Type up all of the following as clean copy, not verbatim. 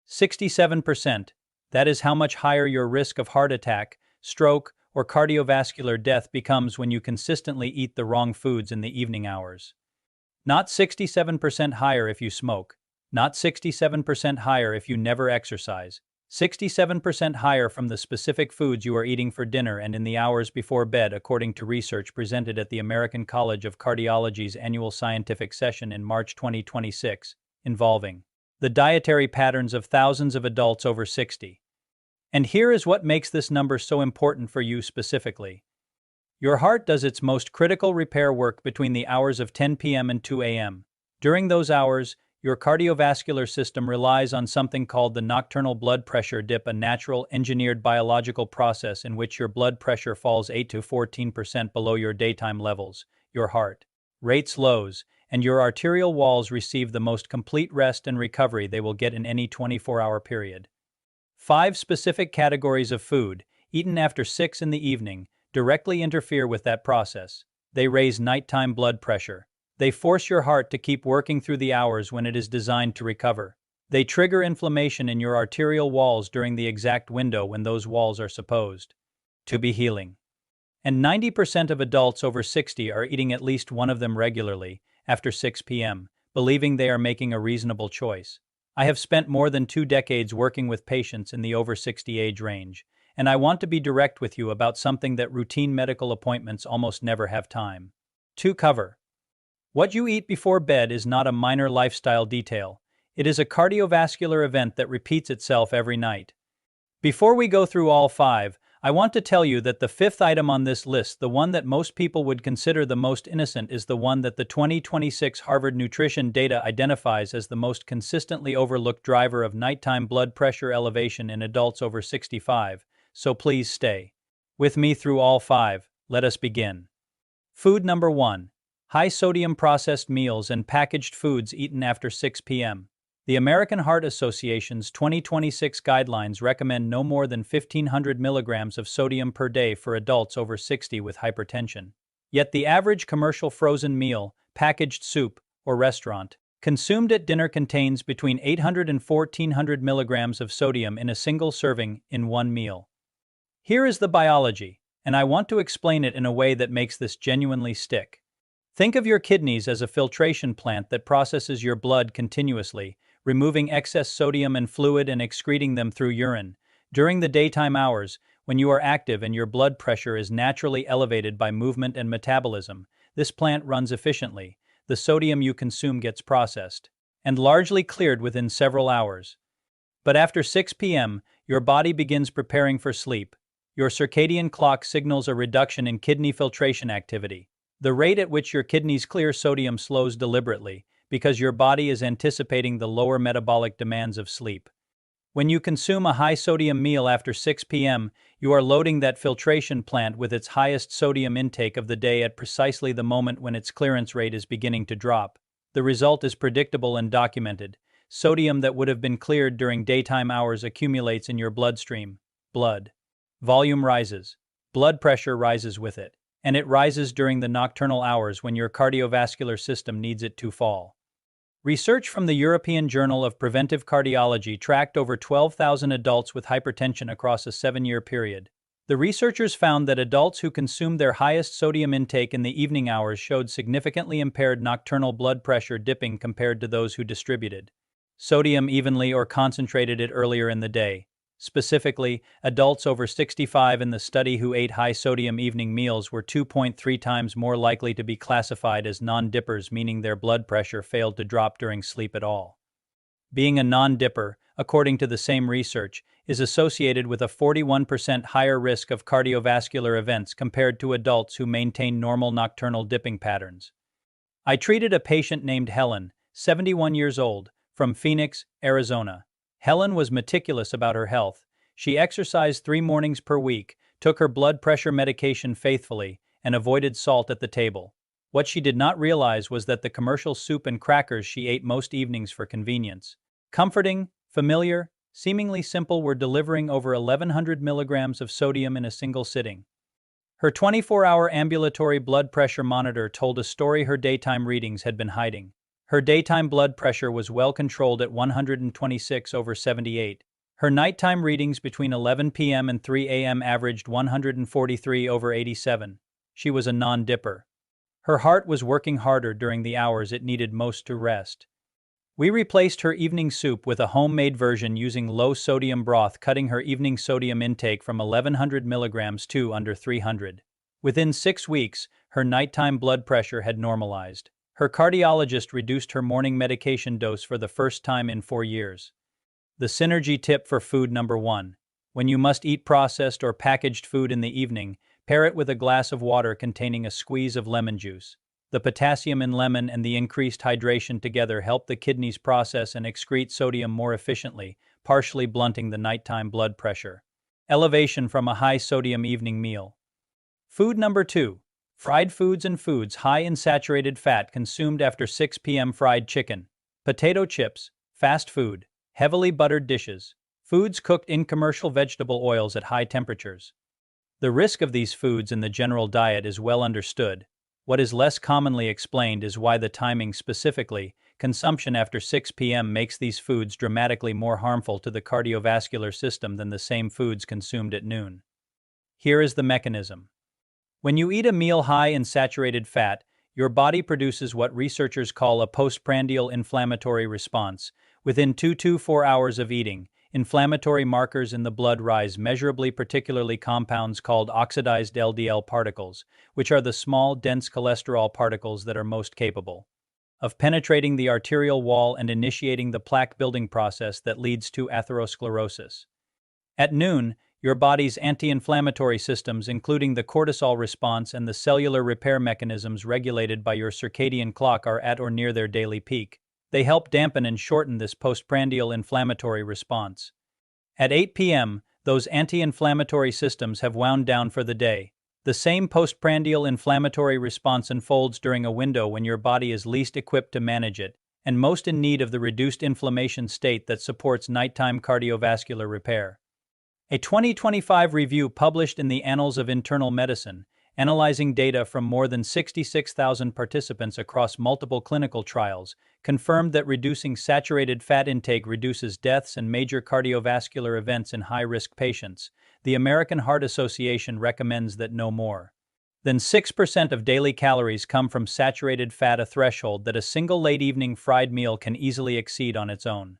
67%. That is how much higher your risk of heart attack, stroke, or cardiovascular death becomes when you consistently eat the wrong foods in the evening hours. Not 67% higher if you smoke. Not 67% higher if you never exercise. 67% higher from the specific foods you are eating for dinner and in the hours before bed, according to research presented at the American College of Cardiology's annual scientific session in March 2026, involving the dietary patterns of thousands of adults over 60. And here is what makes this number so important for you specifically. Your heart does its most critical repair work between the hours of 10 p.m. and 2 a.m. During those hours, your cardiovascular system relies on something called the nocturnal blood pressure dip, a natural, engineered biological process in which your blood pressure falls 8 to 14% below your daytime levels. Your heart rate slows, and your arterial walls receive the most complete rest and recovery they will get in any 24-hour period. 5 specific categories of food, eaten after 6 in the evening, directly interfere with that process. They raise nighttime blood pressure. They force your heart to keep working through the hours when it is designed to recover. They trigger inflammation in your arterial walls during the exact window when those walls are supposed to be healing. And 90% of adults over 60 are eating at least one of them regularly, after 6 p.m., believing they are making a reasonable choice. I have spent more than 2 decades working with patients in the over 60 age range, and I want to be direct with you about something that routine medical appointments almost never have time to cover. What you eat before bed is not a minor lifestyle detail. It is a cardiovascular event that repeats itself every night. Before we go through all 5, I want to tell you that the 5th item on this list, the one that most people would consider the most innocent, is the one that the 2026 Harvard Nutrition data identifies as the most consistently overlooked driver of nighttime blood pressure elevation in adults over 65, so please stay with me through all 5. Let us begin. Food number 1. High-sodium processed meals and packaged foods eaten after 6 p.m. The American Heart Association's 2026 guidelines recommend no more than 1,500 milligrams of sodium per day for adults over 60 with hypertension. Yet the average commercial frozen meal, packaged soup, or restaurant consumed at dinner contains between 800 and 1,400 milligrams of sodium in a single serving in one meal. Here is the biology, and I want to explain it in a way that makes this genuinely stick. Think of your kidneys as a filtration plant that processes your blood continuously, removing excess sodium and fluid and excreting them through urine. During the daytime hours, when you are active and your blood pressure is naturally elevated by movement and metabolism, this plant runs efficiently. The sodium you consume gets processed and largely cleared within several hours. But after 6 p.m., your body begins preparing for sleep. Your circadian clock signals a reduction in kidney filtration activity. The rate at which your kidneys clear sodium slows deliberately, because your body is anticipating the lower metabolic demands of sleep. When you consume a high-sodium meal after 6 p.m., you are loading that filtration plant with its highest sodium intake of the day at precisely the moment when its clearance rate is beginning to drop. The result is predictable and documented. Sodium that would have been cleared during daytime hours accumulates in your bloodstream. Blood volume rises. Blood pressure rises with it. And it rises during the nocturnal hours when your cardiovascular system needs it to fall. Research from the European Journal of Preventive Cardiology tracked over 12,000 adults with hypertension across a 7-year period. The researchers found that adults who consumed their highest sodium intake in the evening hours showed significantly impaired nocturnal blood pressure dipping compared to those who distributed sodium evenly or concentrated it earlier in the day. Specifically, adults over 65 in the study who ate high-sodium evening meals were 2.3 times more likely to be classified as non-dippers, meaning their blood pressure failed to drop during sleep at all. Being a non-dipper, according to the same research, is associated with a 41% higher risk of cardiovascular events compared to adults who maintain normal nocturnal dipping patterns. I treated a patient named Helen, 71 years old, from Phoenix, Arizona. Helen was meticulous about her health. She exercised 3 mornings per week, took her blood pressure medication faithfully, and avoided salt at the table. What she did not realize was that the commercial soup and crackers she ate most evenings for convenience, comforting, familiar, seemingly simple, were delivering over 1,100 milligrams of sodium in a single sitting. Her 24-hour ambulatory blood pressure monitor told a story her daytime readings had been hiding. Her daytime blood pressure was well controlled at 126/78. Her nighttime readings between 11 p.m. and 3 a.m. averaged 143/87. She was a non-dipper. Her heart was working harder during the hours it needed most to rest. We replaced her evening soup with a homemade version using low-sodium broth, cutting her evening sodium intake from 1100 milligrams to under 300. Within 6 weeks, her nighttime blood pressure had normalized. Her cardiologist reduced her morning medication dose for the first time in 4 years. The synergy tip for food number 1. When you must eat processed or packaged food in the evening, pair it with a glass of water containing a squeeze of lemon juice. The potassium in lemon and the increased hydration together help the kidneys process and excrete sodium more efficiently, partially blunting the nighttime blood pressure. Elevation from a high-sodium evening meal. Food number 2. Fried foods and foods high in saturated fat consumed after 6 p.m. Fried chicken, potato chips, fast food, heavily buttered dishes, foods cooked in commercial vegetable oils at high temperatures. The risk of these foods in the general diet is well understood. What is less commonly explained is why the timing, specifically consumption after 6 p.m., makes these foods dramatically more harmful to the cardiovascular system than the same foods consumed at noon. Here is the mechanism. When you eat a meal high in saturated fat, your body produces what researchers call a postprandial inflammatory response. Within 2 to 4 hours of eating, inflammatory markers in the blood rise measurably, particularly compounds called oxidized LDL particles, which are the small, dense cholesterol particles that are most capable of penetrating the arterial wall and initiating the plaque-building process that leads to atherosclerosis. At noon, your body's anti-inflammatory systems, including the cortisol response and the cellular repair mechanisms regulated by your circadian clock, are at or near their daily peak. They help dampen and shorten this postprandial inflammatory response. At 8 p.m., those anti-inflammatory systems have wound down for the day. The same postprandial inflammatory response unfolds during a window when your body is least equipped to manage it, and most in need of the reduced inflammation state that supports nighttime cardiovascular repair. A 2025 review published in the Annals of Internal Medicine, analyzing data from more than 66,000 participants across multiple clinical trials, confirmed that reducing saturated fat intake reduces deaths and major cardiovascular events in high-risk patients. The American Heart Association recommends that no more than 6% of daily calories come from saturated fat, a threshold that a single late-evening fried meal can easily exceed on its own.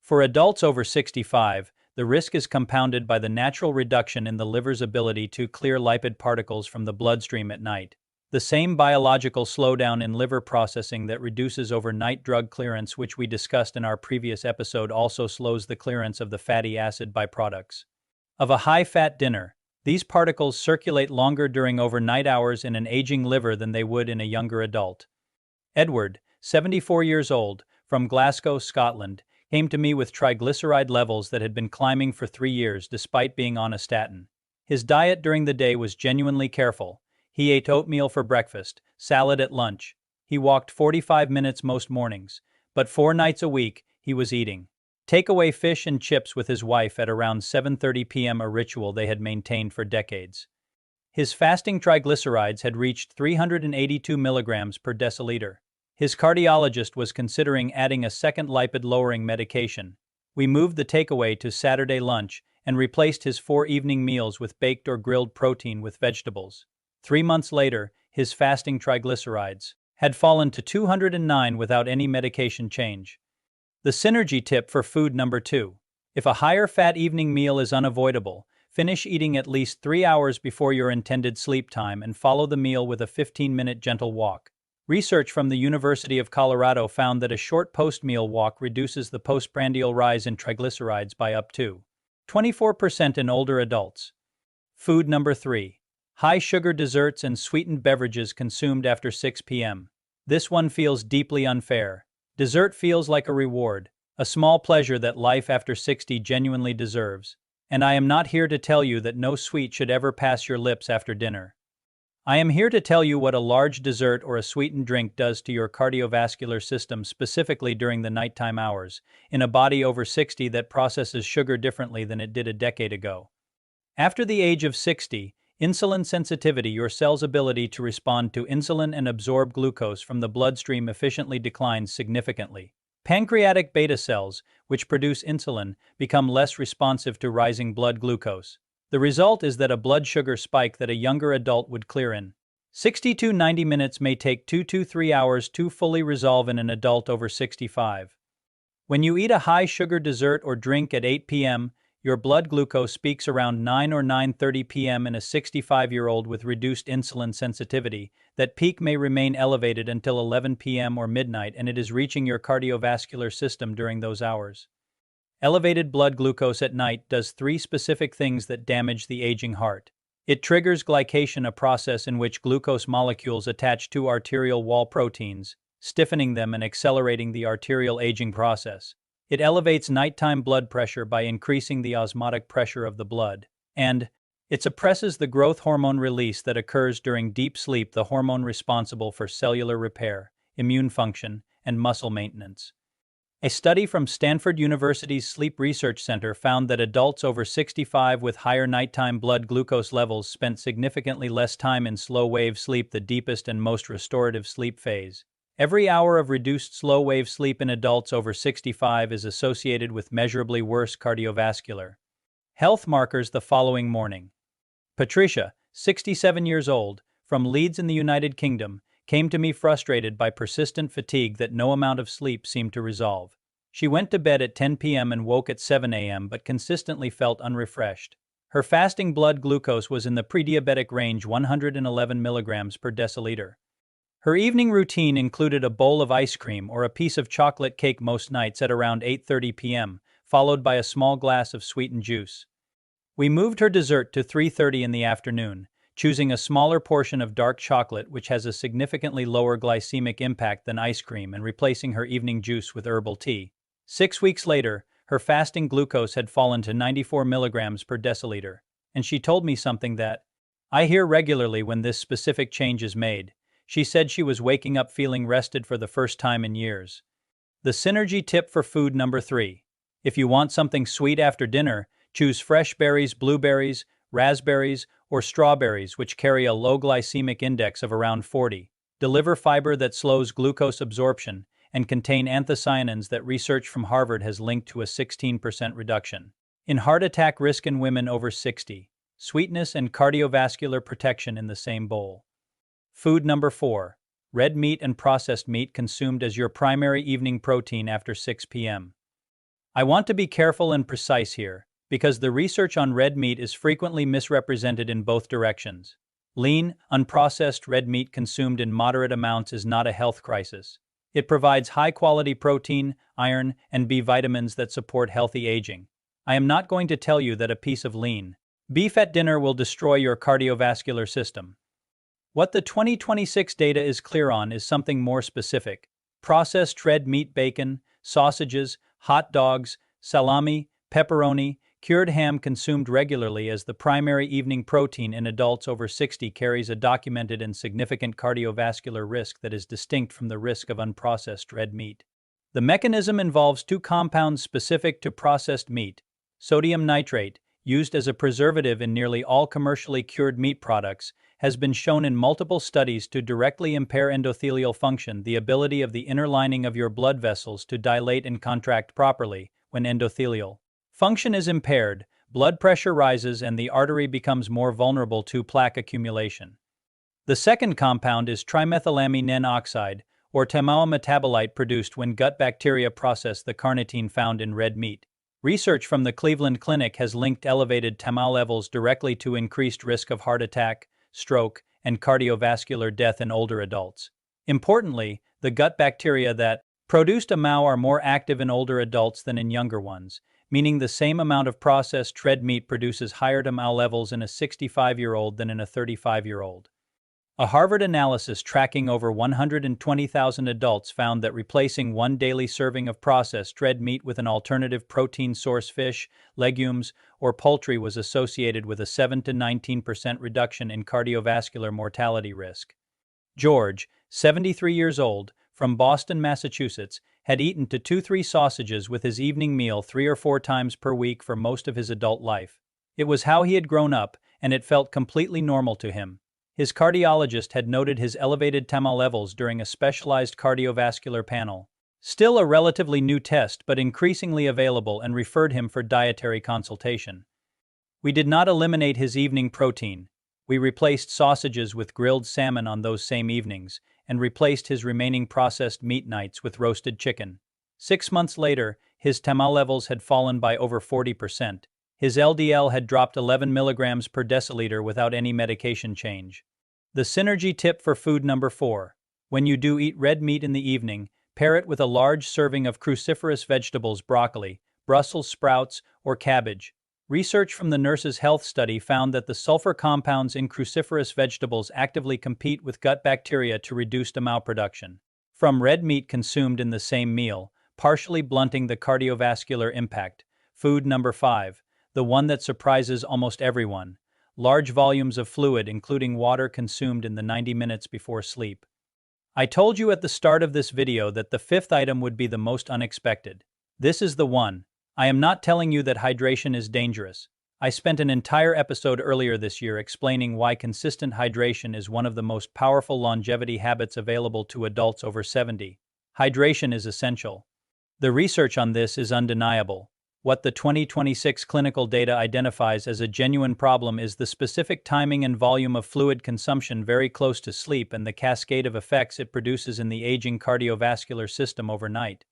For adults over 65, the risk is compounded by the natural reduction in the liver's ability to clear lipid particles from the bloodstream at night. The same biological slowdown in liver processing that reduces overnight drug clearance, which we discussed in our previous episode, also slows the clearance of the fatty acid byproducts of a high-fat dinner. These particles circulate longer during overnight hours in an aging liver than they would in a younger adult. Edward, 74 years old, from Glasgow, Scotland, came to me with triglyceride levels that had been climbing for 3 years despite being on a statin. His diet during the day was genuinely careful. He ate oatmeal for breakfast, salad at lunch. He walked 45 minutes most mornings, but 4 nights a week he was eating takeaway fish and chips with his wife at around 7:30 p.m., a ritual they had maintained for decades. His fasting triglycerides had reached 382 milligrams per deciliter. His cardiologist was considering adding a second lipid-lowering medication. We moved the takeaway to Saturday lunch and replaced his 4 evening meals with baked or grilled protein with vegetables. 3 months later, his fasting triglycerides had fallen to 209 without any medication change. The synergy tip for food number 2. If a higher fat evening meal is unavoidable, finish eating at least 3 hours before your intended sleep time and follow the meal with a 15-minute gentle walk. Research from the University of Colorado found that a short post-meal walk reduces the postprandial rise in triglycerides by up to 24% in older adults. Food number 3. High-sugar desserts and sweetened beverages consumed after 6 p.m. This one feels deeply unfair. Dessert feels like a reward, a small pleasure that life after 60 genuinely deserves. And I am not here to tell you that no sweet should ever pass your lips after dinner. I am here to tell you what a large dessert or a sweetened drink does to your cardiovascular system, specifically during the nighttime hours, in a body over 60 that processes sugar differently than it did a decade ago. After the age of 60, Insulin sensitivity, your cell's ability to respond to insulin and absorb glucose from the bloodstream efficiently declines significantly. Pancreatic beta cells, which produce insulin, become less responsive to rising blood glucose. The result is that a blood sugar spike that a younger adult would clear in 60 to 90 minutes may take 2 to 3 hours to fully resolve in an adult over 65. When you eat a high-sugar dessert or drink at 8 p.m., your blood glucose peaks around 9 or 9:30 p.m. in a 65-year-old with reduced insulin sensitivity. That peak may remain elevated until 11 p.m. or midnight, and it is reaching your cardiovascular system during those hours. Elevated blood glucose at night does three specific things that damage the aging heart. It triggers glycation, a process in which glucose molecules attach to arterial wall proteins, stiffening them and accelerating the arterial aging process. It elevates nighttime blood pressure by increasing the osmotic pressure of the blood. And it suppresses the growth hormone release that occurs during deep sleep, the hormone responsible for cellular repair, immune function, and muscle maintenance. A study from Stanford University's Sleep Research Center found that adults over 65 with higher nighttime blood glucose levels spent significantly less time in slow-wave sleep, the deepest and most restorative sleep phase. Every hour of reduced slow-wave sleep in adults over 65 is associated with measurably worse cardiovascular health markers the following morning. Patricia, 67 years old, from Leeds in the United Kingdom, came to me frustrated by persistent fatigue that no amount of sleep seemed to resolve. She went to bed at 10 p.m. and woke at 7 a.m. but consistently felt unrefreshed. Her fasting blood glucose was in the prediabetic range, 111 milligrams per deciliter. Her evening routine included a bowl of ice cream or a piece of chocolate cake most nights at around 8:30 p.m., followed by a small glass of sweetened juice. We moved her dessert to 3:30 in the afternoon, choosing a smaller portion of dark chocolate which has a significantly lower glycemic impact than ice cream, and replacing her evening juice with herbal tea. 6 weeks later, her fasting glucose had fallen to 94 milligrams per deciliter, and she told me something that I hear regularly when this specific change is made. She said she was waking up feeling rested for the first time in years. The synergy tip for food number 3. If you want something sweet after dinner, choose fresh berries, blueberries, raspberries, or strawberries, which carry a low glycemic index of around 40, deliver fiber that slows glucose absorption, and contain anthocyanins that research from Harvard has linked to a 16% reduction in heart attack risk in women over 60. Sweetness and cardiovascular protection in the same bowl. Food number 4. Red meat and processed meat consumed as your primary evening protein after 6 p.m. I want to be careful and precise here, because the research on red meat is frequently misrepresented in both directions. Lean, unprocessed red meat consumed in moderate amounts is not a health crisis. It provides high-quality protein, iron, and B vitamins that support healthy aging. I am not going to tell you that a piece of lean beef at dinner will destroy your cardiovascular system. What the 2026 data is clear on is something more specific. Processed red meat, bacon, sausages, hot dogs, salami, pepperoni, cured ham consumed regularly as the primary evening protein in adults over 60 carries a documented and significant cardiovascular risk that is distinct from the risk of unprocessed red meat. The mechanism involves two compounds specific to processed meat: sodium nitrate, used as a preservative in nearly all commercially cured meat products, has been shown in multiple studies to directly impair endothelial function, the ability of the inner lining of your blood vessels to dilate and contract properly. When endothelial function is impaired, blood pressure rises and the artery becomes more vulnerable to plaque accumulation. The second compound is trimethylamine N-oxide, or TMAO, metabolite produced when gut bacteria process the carnitine found in red meat. Research from the Cleveland Clinic has linked elevated TMAO levels directly to increased risk of heart attack, stroke, and cardiovascular death in older adults. Importantly, the gut bacteria that produced TMAO are more active in older adults than in younger ones, meaning the same amount of processed red meat produces higher TMAO levels in a 65-year-old than in a 35-year-old. A Harvard analysis tracking over 120,000 adults found that replacing one daily serving of processed red meat with an alternative protein source, fish, legumes, or poultry, was associated with a 7 to 19% reduction in cardiovascular mortality risk. George, 73 years old, from Boston, Massachusetts, had eaten 2 to 3 sausages with his evening meal 3 or 4 times per week for most of his adult life. It was how he had grown up, and it felt completely normal to him. His cardiologist had noted his elevated TAMA levels during a specialized cardiovascular panel. Still a relatively new test, but increasingly available, and referred him for dietary consultation. We did not eliminate his evening protein. We replaced sausages with grilled salmon on those same evenings, and replaced his remaining processed meat nights with roasted chicken. 6 months later, his TAMA levels had fallen by over 40%. His LDL had dropped 11 milligrams per deciliter without any medication change. The synergy tip for food number 4. When you do eat red meat in the evening, pair it with a large serving of cruciferous vegetables, broccoli, Brussels sprouts, or cabbage. Research from the Nurses' Health Study found that the sulfur compounds in cruciferous vegetables actively compete with gut bacteria to reduce TAMA production from red meat consumed in the same meal, partially blunting the cardiovascular impact. Food number 5. The one that surprises almost everyone. Large volumes of fluid, including water, consumed in the 90 minutes before sleep. I told you at the start of this video that the 5th item would be the most unexpected. This is the one. I am not telling you that hydration is dangerous. I spent an entire episode earlier this year explaining why consistent hydration is one of the most powerful longevity habits available to adults over 70. Hydration is essential. The research on this is undeniable. What the 2026 clinical data identifies as a genuine problem is the specific timing and volume of fluid consumption very close to sleep and the cascade of effects it produces in the aging cardiovascular system overnight.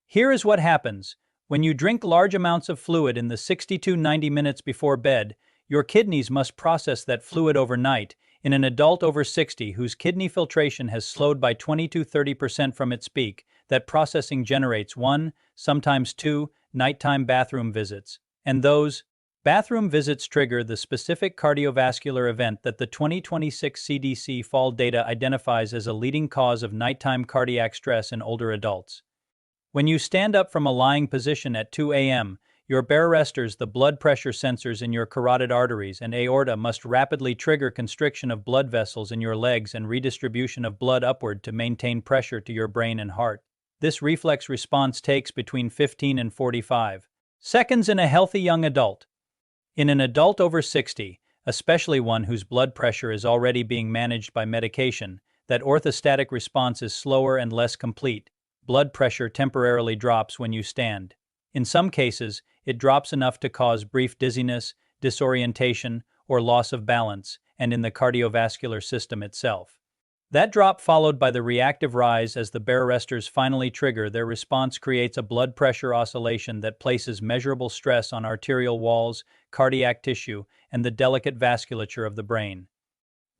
Here is what happens. When you drink large amounts of fluid in the 60 to 90 minutes before bed, your kidneys must process that fluid overnight. In an adult over 60 whose kidney filtration has slowed by 20 to 30% from its peak, that processing generates 1, sometimes 2, nighttime bathroom visits. And those bathroom visits trigger the specific cardiovascular event that the 2026 CDC fall data identifies as a leading cause of nighttime cardiac stress in older adults. When you stand up from a lying position at 2 a.m., your bare resters, the blood pressure sensors in your carotid arteries and aorta, must rapidly trigger constriction of blood vessels in your legs and redistribution of blood upward to maintain pressure to your brain and heart. This reflex response takes between 15 and 45 seconds in a healthy young adult. In an adult over 60, especially one whose blood pressure is already being managed by medication, that orthostatic response is slower and less complete. Blood pressure temporarily drops when you stand. In some cases, it drops enough to cause brief dizziness, disorientation, or loss of balance, and in the cardiovascular system itself. That drop, followed by the reactive rise as the bare resters finally trigger their response, creates a blood pressure oscillation that places measurable stress on arterial walls, cardiac tissue, and the delicate vasculature of the brain.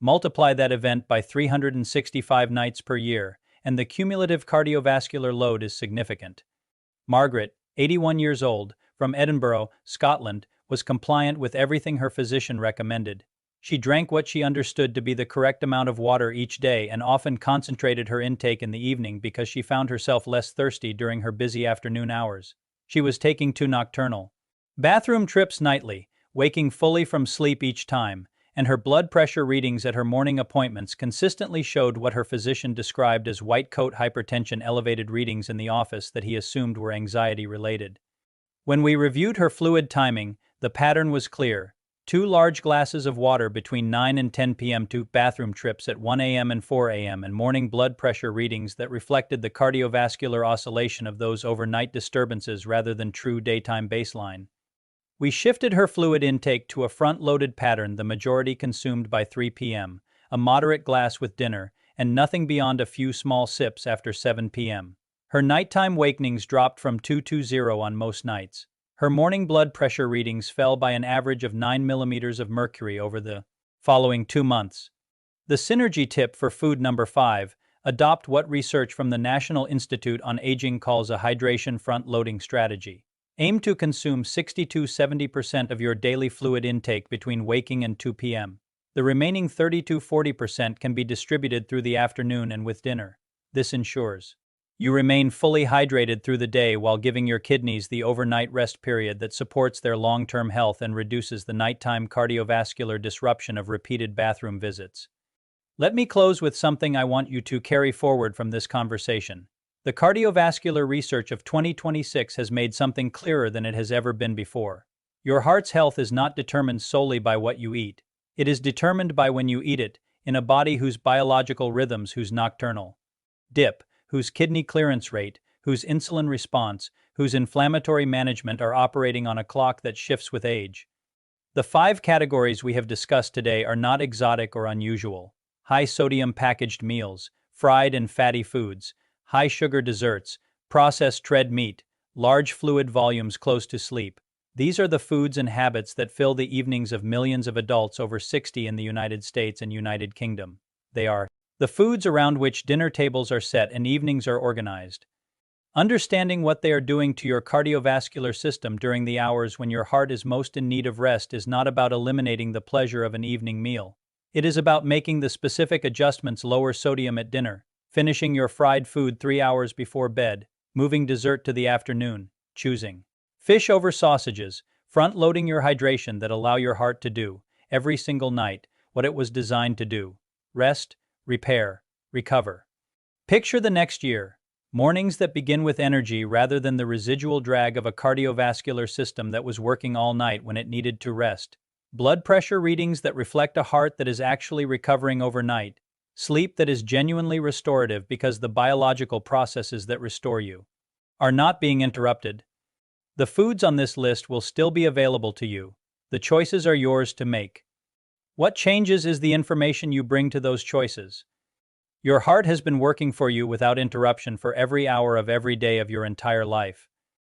Multiply that event by 365 nights per year, and the cumulative cardiovascular load is significant. Margaret, 81 years old, from Edinburgh, Scotland, was compliant with everything her physician recommended. She drank what she understood to be the correct amount of water each day and often concentrated her intake in the evening because she found herself less thirsty during her busy afternoon hours. She was taking 2 nocturnal bathroom trips nightly, waking fully from sleep each time, and her blood pressure readings at her morning appointments consistently showed what her physician described as white coat hypertension, elevated readings in the office that he assumed were anxiety-related. When we reviewed her fluid timing, the pattern was clear. 2 large glasses of water between 9 and 10 p.m., 2 bathroom trips at 1 a.m. and 4 a.m., and morning blood pressure readings that reflected the cardiovascular oscillation of those overnight disturbances rather than true daytime baseline. We shifted her fluid intake to a front-loaded pattern, the majority consumed by 3 p.m., a moderate glass with dinner, and nothing beyond a few small sips after 7 p.m. Her nighttime wakenings dropped from 220 on most nights. Her morning blood pressure readings fell by an average of 9 millimeters of mercury over the following 2 months. The synergy tip for food number 5: adopt what research from the National Institute on Aging calls a hydration front-loading strategy. Aim to consume 60 to 70% of your daily fluid intake between waking and 2 p.m. The remaining 30 to 40% can be distributed through the afternoon and with dinner. This ensures you remain fully hydrated through the day while giving your kidneys the overnight rest period that supports their long-term health and reduces the nighttime cardiovascular disruption of repeated bathroom visits. Let me close with something I want you to carry forward from this conversation. The cardiovascular research of 2026 has made something clearer than it has ever been before. Your heart's health is not determined solely by what you eat. It is determined by when you eat it, in a body whose biological rhythms, whose nocturnal dip, whose kidney clearance rate, whose insulin response, whose inflammatory management are operating on a clock that shifts with age. The 5 categories we have discussed today are not exotic or unusual. High-sodium packaged meals, fried and fatty foods, high-sugar desserts, processed red meat, large fluid volumes close to sleep. These are the foods and habits that fill the evenings of millions of adults over 60 in the United States and United Kingdom. They are the foods around which dinner tables are set and evenings are organized. Understanding what they are doing to your cardiovascular system during the hours when your heart is most in need of rest is not about eliminating the pleasure of an evening meal. It is about making the specific adjustments: lower sodium at dinner, finishing your fried food 3 hours before bed, moving dessert to the afternoon, choosing fish over sausages, front-loading your hydration that allow your heart to do, every single night, what it was designed to do: rest, repair, recover. Picture the next year. Mornings that begin with energy rather than the residual drag of a cardiovascular system that was working all night when it needed to rest. Blood pressure readings that reflect a heart that is actually recovering overnight. Sleep that is genuinely restorative because the biological processes that restore you are not being interrupted. The foods on this list will still be available to you. The choices are yours to make. What changes is the information you bring to those choices. Your heart has been working for you without interruption for every hour of every day of your entire life.